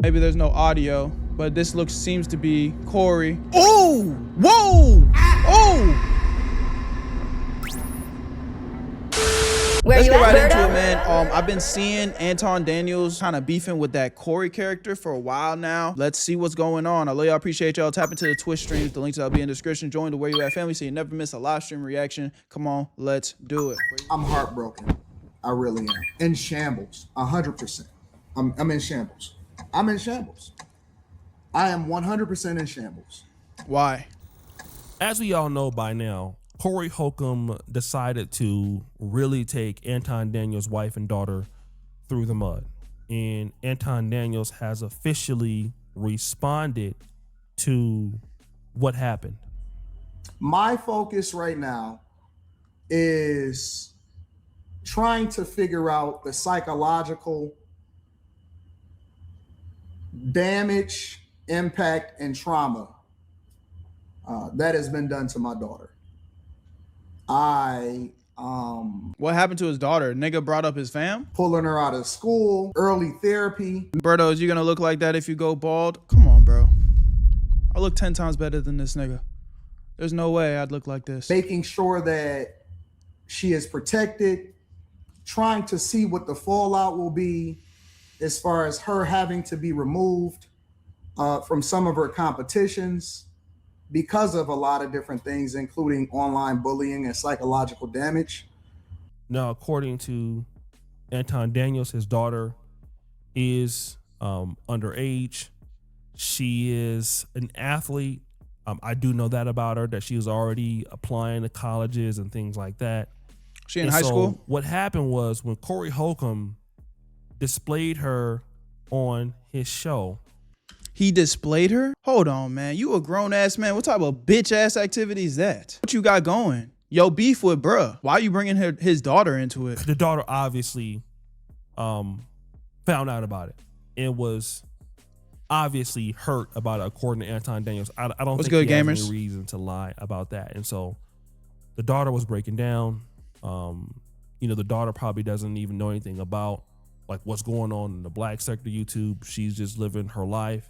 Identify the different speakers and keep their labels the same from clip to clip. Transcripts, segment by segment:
Speaker 1: Maybe there's no audio, but this seems to be Corey. Oh, whoa, oh. Let's get right into it, man. I've been seeing Anton Daniels kind of beefing with that Corey character for a while now. Let's see what's going on. I love y'all, appreciate y'all. Tap into the Twitch streams. The links will be in the description. Join the Where You At family so you never miss a live stream reaction. Come on, let's do it.
Speaker 2: I'm heartbroken. I really am. In shambles, 100%. I'm in shambles. I'm in shambles. I am 100% in shambles.
Speaker 1: Why?
Speaker 3: As we all know by now, Corey Holcomb decided to really take Anton Daniels' wife and daughter through the mud. And Anton Daniels has officially responded to what happened.
Speaker 2: My focus right now is trying to figure out the psychological damage, impact, and trauma that has been done to my daughter.
Speaker 1: What happened to his daughter? Nigga brought up his fam?
Speaker 2: Pulling her out of school, early therapy.
Speaker 1: Berto, is you gonna look like that if you go bald? Come on, bro. I look 10 times better than this nigga. There's no way I'd look like this.
Speaker 2: Making sure that she is protected, trying to see what the fallout will be as far as her having to be removed from some of her competitions because of a lot of different things, including online bullying and psychological damage.
Speaker 3: Now, according to Anton Daniels, his daughter is underage. She is an athlete. I do know that about her, that she was already applying to colleges and things like that.
Speaker 1: She in high school?
Speaker 3: What happened was when Corey Holcomb displayed her on his show.
Speaker 1: He displayed her? Hold on, man. You a grown ass man. What type of bitch ass activity is that? What you got going? Yo, beef with bruh. Why are you bringing his daughter into it?
Speaker 3: The daughter obviously found out about it and was obviously hurt about it, according to Anton Daniels. I don't think he has any reason to lie about that. And so the daughter was breaking down. The daughter probably doesn't even know anything about like what's going on in the black sector YouTube. She's just living her life.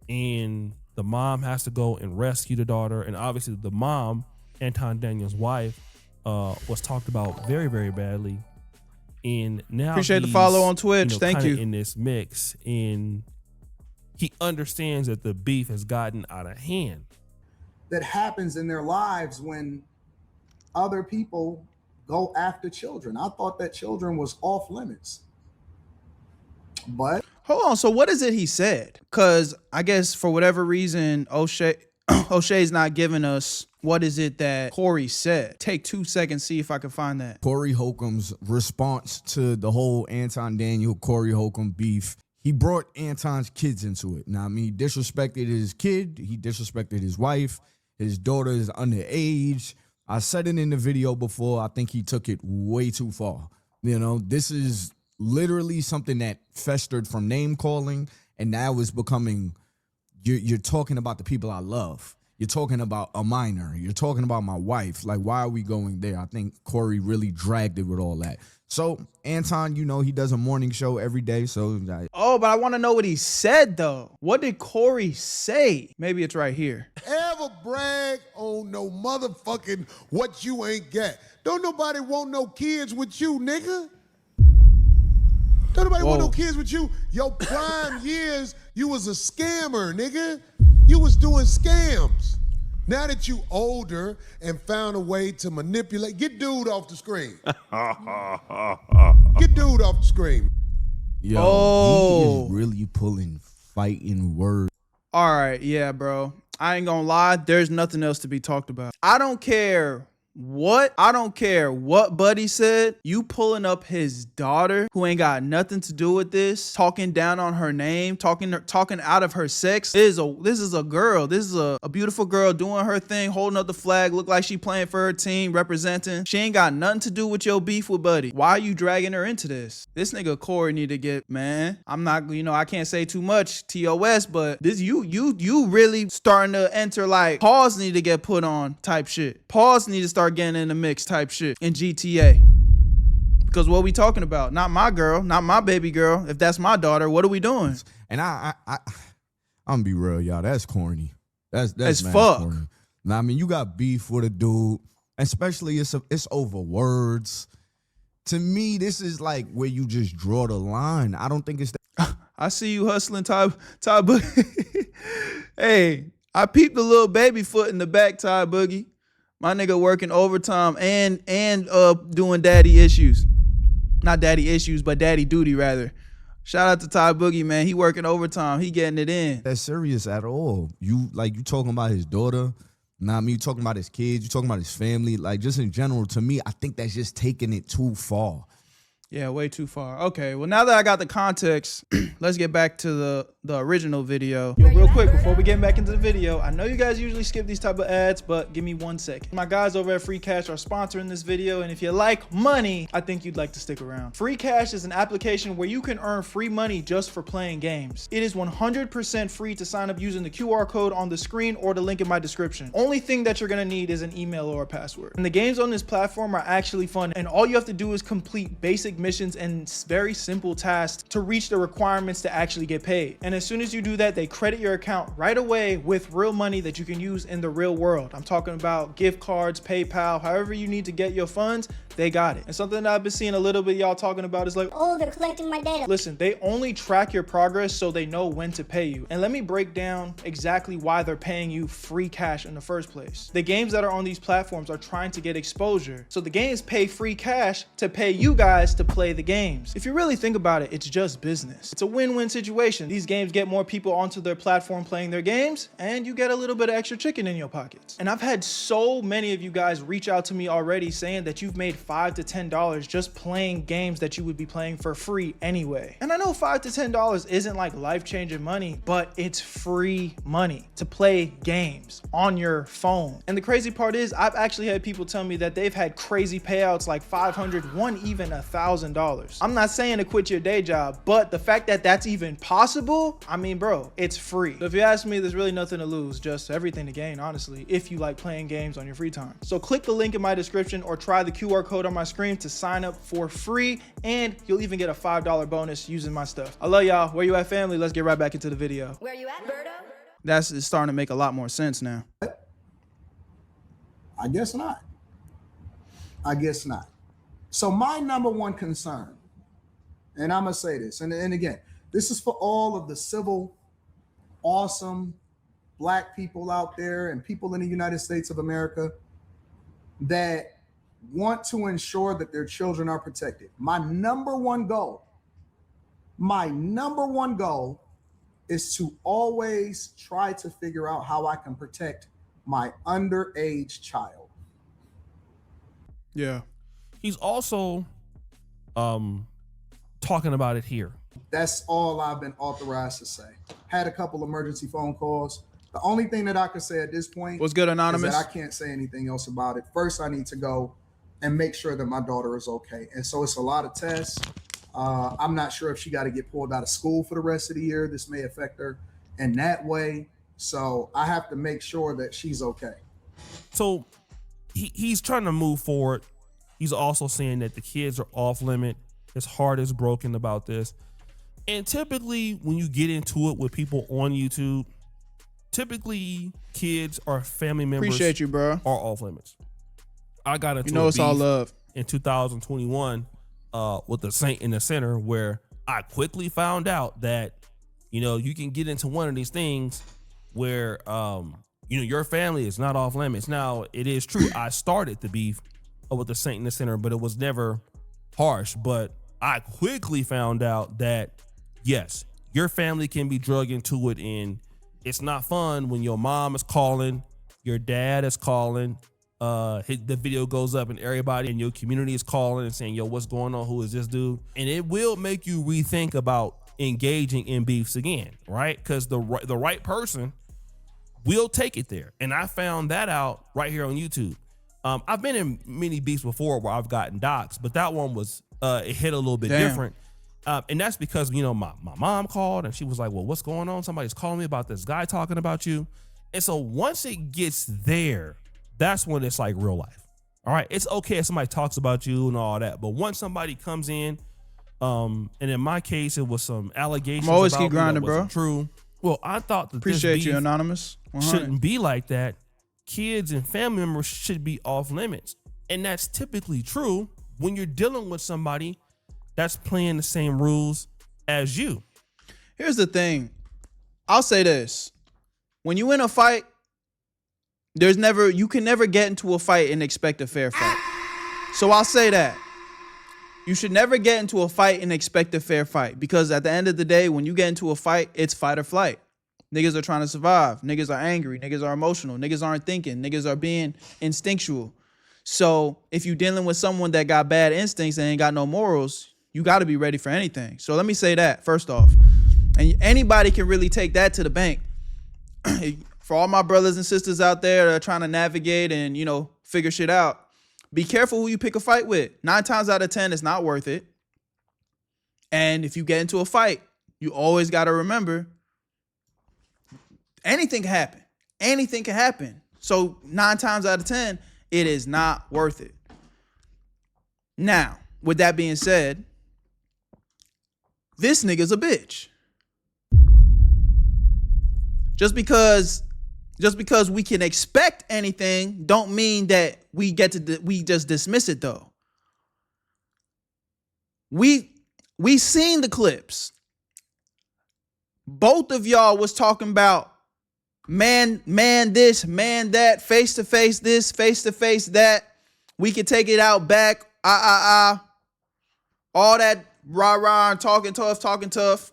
Speaker 3: And the mom has to go and rescue the daughter. And obviously the mom, Anton Daniels' wife, was talked about very, very badly. And now
Speaker 1: appreciate the follow on Twitch. Thank you.
Speaker 3: In this mix, and he understands that the beef has gotten out of hand.
Speaker 2: That happens in their lives when other people go after children. I thought that children was off limits. But
Speaker 1: hold on, so what is it he said? Because I guess for whatever reason, O'Shea's not giving us what is it that Corey said. Take 2 seconds, see if I can find that.
Speaker 4: Corey Holcomb's response to the whole Anton Daniel, Corey Holcomb beef. He brought Anton's kids into it. Now, I mean, he disrespected his kid. He disrespected his wife. His daughter is underage. I said it in the video before. I think he took it way too far. You know, this is literally something that festered from name calling, and now is becoming, you're talking about the people I love. You're talking about a minor. You're talking about my wife. Like, why are we going there? I think Corey really dragged it with all that. So Anton, you know, he does a morning show every day. So
Speaker 1: oh, but I want to know what he said though. What did Corey say? Maybe it's right here.
Speaker 5: Ever brag on no motherfucking what you ain't got. Don't nobody want no kids with you, nigga. Don't nobody want no kids with you. Your prime years, you was a scammer, nigga. You was doing scams. Now that you older and found a way to manipulate, get dude off the screen. Get dude off the screen.
Speaker 4: Yo, he is really pulling fighting words.
Speaker 1: All right, yeah, bro. I ain't gonna lie. There's nothing else to be talked about. I don't care what Buddy said. You pulling up his daughter who ain't got nothing to do with this, talking down on her name, talking out of her sex. This is a girl. This is a beautiful girl doing her thing, holding up the flag, look like she playing for her team, representing. She ain't got nothing to do with your beef with Buddy. Why are you dragging her into this? This nigga Corey need to get, man. I'm not, I can't say too much, TOS, but this you really starting to enter like paws need to get put on type shit. Paws need to start getting in the mix type shit in GTA. Because what we talking about? Not my girl, not my baby girl. If that's my daughter, what are we doing?
Speaker 4: And I'm gonna be real, y'all. That's corny. That's mad
Speaker 1: fuck.
Speaker 4: corny. Now, I mean, you got beef with a dude, especially it's over words. To me, this is like where you just draw the line. I don't think it's that.
Speaker 1: I see you hustling, Ty Boogie. Hey, I peeped the little baby foot in the back, Ty Boogie. My nigga working overtime and doing daddy issues. Not daddy issues, but daddy duty rather. Shout out to Ty Boogie, man. He working overtime. He getting it in.
Speaker 4: That's serious at all. You talking about his daughter. Nah, I mean, you talking about his kids. You talking about his family. Like, just in general, to me, I think that's just taking it too far.
Speaker 1: Yeah, way too far. Okay, well, now that I got the context, let's get back to the original video. Yo, real quick, before we get back into the video, I know you guys usually skip these type of ads, but give me 1 second. My guys over at Free Cash are sponsoring this video, and if you like money, I think you'd like to stick around. Free Cash is an application where you can earn free money just for playing games. It is 100% free to sign up using the QR code on the screen or the link in my description. Only thing that you're gonna need is an email or a password. And the games on this platform are actually fun, and all you have to do is complete basic missions and very simple tasks to reach the requirements to actually get paid. And as soon as you do that, they credit your account right away with real money that you can use in the real world. I'm talking about gift cards, PayPal, however you need to get your funds, they got it. And something that I've been seeing a little bit y'all talking about is like,
Speaker 6: oh, they're collecting my data.
Speaker 1: Listen, they only track your progress so they know when to pay you. And let me break down exactly why they're paying you free cash in the first place. The games that are on these platforms are trying to get exposure. So the games pay free cash to pay you guys to play the games. If you really think about it, it's just business. It's a win-win situation. These games get more people onto their platform playing their games, and you get a little bit of extra chicken in your pockets. And I've had so many of you guys reach out to me already saying that you've made $5 to $10 just playing games that you would be playing for free anyway. And I know $5 to $10 isn't like life-changing money, but it's free money to play games on your phone. And the crazy part is I've actually had people tell me that they've had crazy payouts like $500, one even $1,000. I'm not saying to quit your day job, but the fact that that's even possible, I mean, bro, it's free. So if you ask me, there's really nothing to lose, just everything to gain, honestly, if you like playing games on your free time. So click the link in my description or try the QR code on my screen to sign up for free, and you'll even get a $5 bonus using my stuff. I love y'all. Where you at, family? Let's get right back into the video.
Speaker 6: Where you at, Berto?
Speaker 1: It's starting to make a lot more sense now.
Speaker 2: I guess not. I guess not. So my number one concern, and I'm gonna say this, and again, this is for all of the civil, awesome Black people out there and people in the United States of America that want to ensure that their children are protected. My number one goal is to always try to figure out how I can protect my underage child.
Speaker 1: Yeah.
Speaker 3: He's also talking about it here.
Speaker 2: That's all I've been authorized to say. Had a couple emergency phone calls. The only thing that I can say at this point
Speaker 1: What's good, Anonymous?
Speaker 2: is that I can't say anything else about it. First, I need to go and make sure that my daughter is okay. And so it's a lot of tests. I'm not sure if she got to get pulled out of school for the rest of the year. This may affect her in that way. So I have to make sure that she's okay.
Speaker 3: So he's trying to move forward. He's also saying that the kids are off limit. His heart is broken about this. And typically when you get into it with people on YouTube, typically kids or family members
Speaker 1: Appreciate you, bro.
Speaker 3: are off limits. I got into
Speaker 1: it's all love
Speaker 3: in 2021 with the Saint in the Center, where I quickly found out that, you can get into one of these things where, your family is not off limits. Now, it is true. I started the beef with the Saint in the Center, but it was never harsh. But I quickly found out that, yes, your family can be drug into it, and it's not fun when your mom is calling, your dad is calling, the video goes up and everybody in your community is calling and saying, yo, what's going on? Who is this dude? And it will make you rethink about engaging in beefs again, right? Because the right person will take it there. And I found that out right here on YouTube. I've been in many beefs before where I've gotten doxxed, but that one was, it hit a little bit different. And that's because, my mom called and she was like, well, what's going on? Somebody's calling me about this guy talking about you. And so once it gets there, that's when it's like real life. All right, it's okay if somebody talks about you and all that, but once somebody comes in, and in my case, it was some allegations.
Speaker 1: I'm always
Speaker 3: about
Speaker 1: keep grinding,
Speaker 3: me that
Speaker 1: bro.
Speaker 3: wasn't true. Well, I thought that
Speaker 1: Appreciate
Speaker 3: this
Speaker 1: you,
Speaker 3: beef
Speaker 1: Anonymous. 100.
Speaker 3: shouldn't be like that. Kids and family members should be off limits, and that's typically true when you're dealing with somebody that's playing the same rules as you.
Speaker 1: Here's the thing. I'll say this. When you in a fight, you can never get into a fight and expect a fair fight. So I'll say that. You should never get into a fight and expect a fair fight, because at the end of the day, when you get into a fight, it's fight or flight. Niggas are trying to survive. Niggas are angry. Niggas are emotional. Niggas aren't thinking. Niggas are being instinctual. So if you're dealing with someone that got bad instincts and ain't got no morals, you got to be ready for anything. So let me say that first off. And anybody can really take that to the bank. For all my brothers and sisters out there that are trying to navigate and, figure shit out, be careful who you pick a fight with. 9 times out of 10, it's not worth it. And if you get into a fight, you always got to remember, anything can happen. Anything can happen. So 9 times out of 10, it is not worth it. Now, with that being said, this nigga's a bitch. Just because we can expect anything don't mean that we just dismiss it though. We seen the clips. Both of y'all was talking about man this, man that, face to face this, face to face that. We can take it out back. All that rah and talking tough.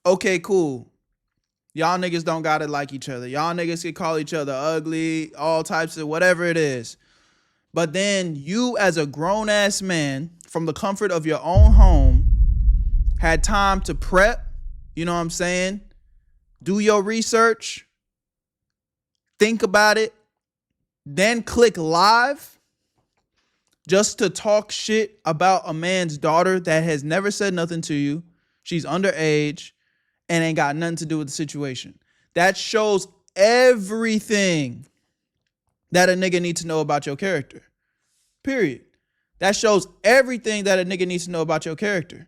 Speaker 1: Okay, cool. Y'all niggas don't gotta like each other. Y'all niggas can call each other ugly, all types of whatever it is. But then you, as a grown-ass man, from the comfort of your own home, had time to prep, you know what I'm saying? Do your research, think about it, then click live just to talk shit about a man's daughter that has never said nothing to you. She's underage and ain't got nothing to do with the situation. That shows everything that a nigga needs to know about your character. Period. That shows everything that a nigga needs to know about your character.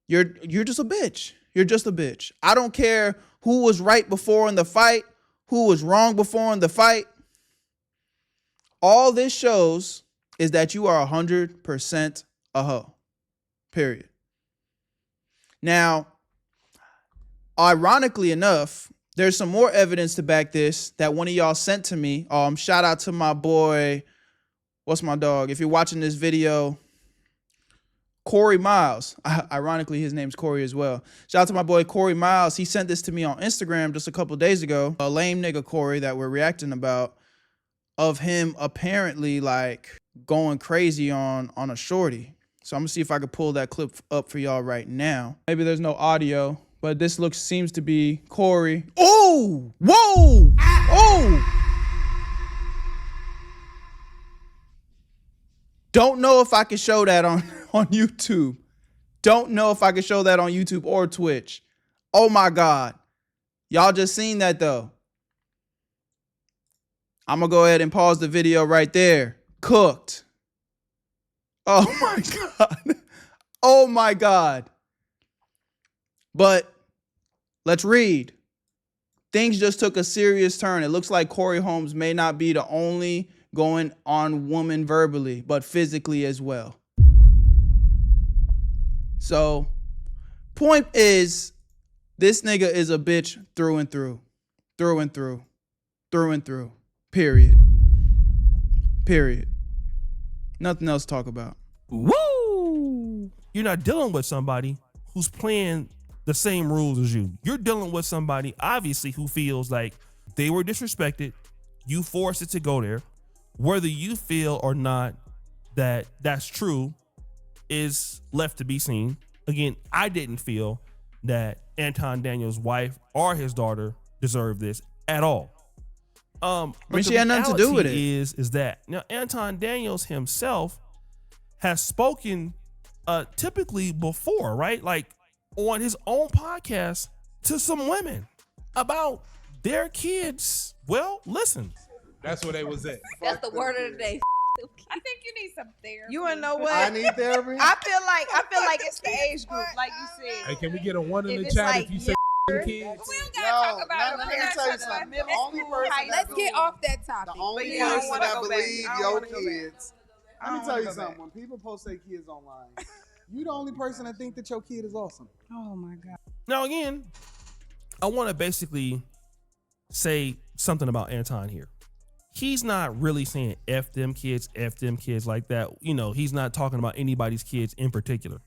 Speaker 1: You're just a bitch. You're just a bitch. I don't care who was right before in the fight, who was wrong before in the fight. All this shows is that you are 100% a hoe. Period. Now, ironically enough, there's some more evidence to back this that one of y'all sent to me. Shout out to my boy, what's my dog? If you're watching this video, Corey Miles. Ironically, his name's Corey as well. Shout out to my boy Corey Miles. He sent this to me on Instagram just a couple days ago. A lame nigga Corey that we're reacting about, of him apparently like going crazy on a shorty. So I'm gonna see if I could pull that clip up for y'all right now. Maybe there's no audio, but this seems to be Corey. Oh, whoa, oh. Don't know if I can show that on YouTube. Don't know if I can show that on YouTube or Twitch. Oh my God. Y'all just seen that though. I'm gonna go ahead and pause the video right there. Cooked. Oh my God. Oh my God. But let's read. Things just took a serious turn. It looks like Corey Holmes may not be the only going on woman verbally, but physically as well. So, point is, this nigga is a bitch through and through. Through and through. Through and through. Period. Period. Nothing else to talk about.
Speaker 3: Woo! You're not dealing with somebody who's playing the same rules as you. You're dealing with somebody, obviously, who feels like they were disrespected. You forced it to go there. Whether you feel or not that that's true is left to be seen. Again, I didn't feel that Anton Daniels' wife or his daughter deserved this at all.
Speaker 1: I mean, she had nothing to do with it.
Speaker 3: Is that now Anton Daniels himself has spoken typically before, right? Like on his own podcast to some women about their kids. Well, listen.
Speaker 7: That's where they was at.
Speaker 8: That's the word of the day.
Speaker 7: I think you need some therapy.
Speaker 8: You wanna know what?
Speaker 5: I need therapy.
Speaker 8: I feel like it's the age group, like you said.
Speaker 9: Hey, can we get a 1 in
Speaker 8: If
Speaker 9: the chat
Speaker 8: like
Speaker 9: if you say kids?
Speaker 7: We don't gotta talk about
Speaker 5: let
Speaker 7: it.
Speaker 5: me tell you something. The only person
Speaker 7: Let's get off that topic.
Speaker 5: The only
Speaker 8: yeah, I don't
Speaker 5: person
Speaker 8: wanna
Speaker 5: that
Speaker 8: go back.
Speaker 5: believe
Speaker 8: I don't
Speaker 5: your
Speaker 8: wanna go back.
Speaker 5: kids. Let me tell you something. When people post their kids online, you the only person that think that your kid is awesome.
Speaker 7: Oh my God.
Speaker 3: Now again, I want to basically say something about Anton here. He's not really saying F them kids like that. You know, he's not talking about anybody's kids in particular.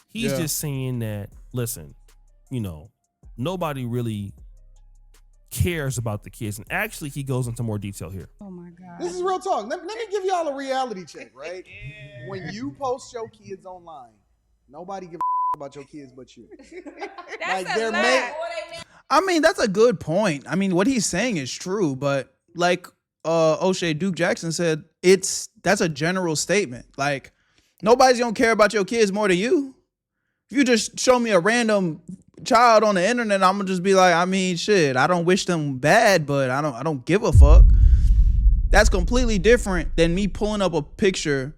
Speaker 3: He's just saying that, listen, you know, nobody really cares about the kids. And actually, he goes into more detail here.
Speaker 7: Oh my God.
Speaker 5: This is real talk. Let me give y'all a reality check, right? When you post your kids online, nobody gives a about your kids but you.
Speaker 7: That's
Speaker 5: Like,
Speaker 7: a
Speaker 5: they're
Speaker 7: lie.
Speaker 1: I mean, that's a good point. I mean, what he's saying is true, but like O'Shea Duke Jackson said, that's a general statement. Like, nobody's gonna care about your kids more than you. If you just show me a random child on the internet, I'm gonna just be like, I mean, shit, I don't wish them bad, but I don't give a fuck. That's completely different than me pulling up a picture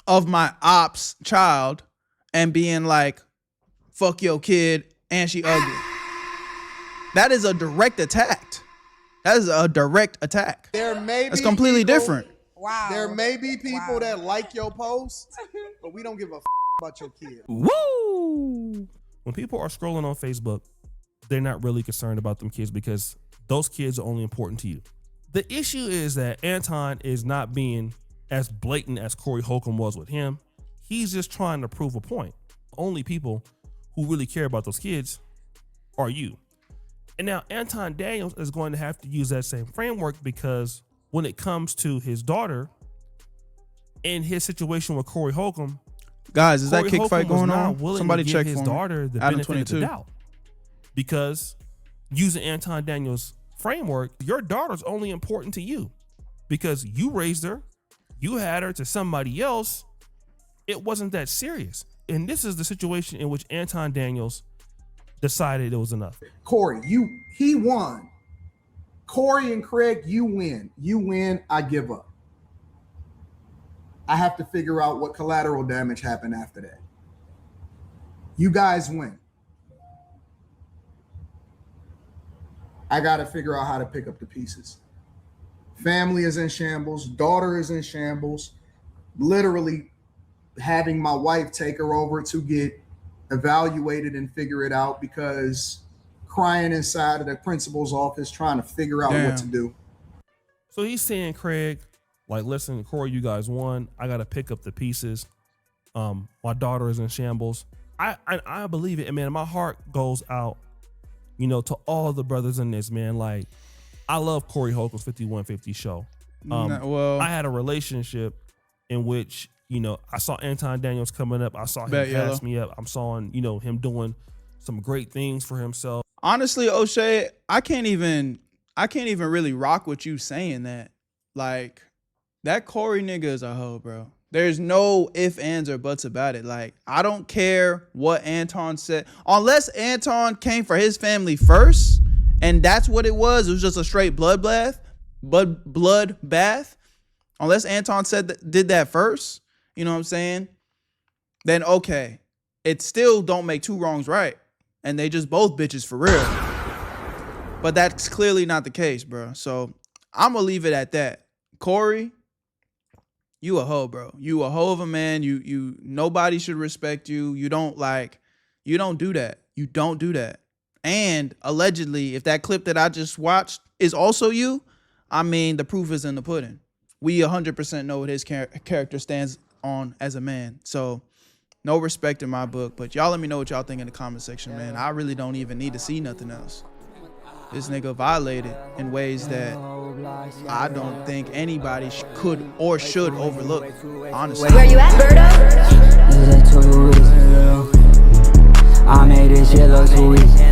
Speaker 1: of my ops child and being like, fuck your kid and she ugly. That is a direct attack. That is a direct attack.
Speaker 5: There may
Speaker 1: That's
Speaker 5: be
Speaker 1: completely
Speaker 5: people,
Speaker 1: different.
Speaker 7: Wow.
Speaker 5: There may be people that like your posts, but we don't give a about your kid.
Speaker 3: Woo! When people are scrolling on Facebook, they're not really concerned about them kids because those kids are only important to you. The issue is that Anton is not being as blatant as Corey Holcomb was with him. He's just trying to prove a point. Only people who really care about those kids are you. And now Anton Daniels is going to have to use that same framework because when it comes to his daughter and his situation with Corey Holcomb,
Speaker 1: Guys, is that
Speaker 3: Corey
Speaker 1: kick
Speaker 3: Holcomb
Speaker 1: fight
Speaker 3: was
Speaker 1: going
Speaker 3: not
Speaker 1: on?
Speaker 3: willing
Speaker 1: Somebody
Speaker 3: to
Speaker 1: check
Speaker 3: give his
Speaker 1: for me.
Speaker 3: daughter the
Speaker 1: Adam
Speaker 3: benefit
Speaker 1: 22.
Speaker 3: of the doubt. Because using Anton Daniels' framework, your daughter's only important to you because you raised her, you had her to somebody else. It wasn't that serious. And this is the situation in which Anton Daniels decided it was enough.
Speaker 2: Corey, he won. Corey and Craig, you win. You win, I give up. I have to figure out what collateral damage happened after that. You guys win. I got to figure out how to pick up the pieces. Family is in shambles. Daughter is in shambles. Literally having my wife take her over to get evaluated and figure it out because crying inside of the principal's office trying to figure out what to do.
Speaker 3: So he's saying, Craig, like, listen, Corey, you guys won. I got to pick up the pieces. My daughter is in shambles. I believe it. And man, my heart goes out, you know, to all the brothers in this, man. Like, I love Corey Holcomb's 5150 show. I had a relationship in which, you know, I saw Anton Daniels coming up. I saw him pass me up. I'm saw, you know, him doing some great things for himself.
Speaker 1: Honestly, O'Shea, I can't even really rock with you saying that. Like, that Corey nigga is a hoe, bro. There's no ifs, ands, or buts about it. Like, I don't care what Anton said. Unless Anton came for his family first, and that's what it was. It was just a straight blood bath. Unless Anton did that first, you know what I'm saying? Then okay. It still don't make two wrongs right. And they just both bitches for real. But that's clearly not the case, bro. So I'm gonna leave it at that. Corey, you a hoe, bro. You a hoe of a man. You nobody should respect you. You don't do that. You don't do that. And allegedly, if that clip that I just watched is also you, I mean, the proof is in the pudding. We 100% know what his character stands on as a man. So no respect in my book. But y'all let me know what y'all think in the comment section, man. I really don't even need to see nothing else. This nigga violated in ways that I don't think anybody could or should overlook, honestly.
Speaker 6: Where you at, Berto?
Speaker 10: I made this shit look too easy.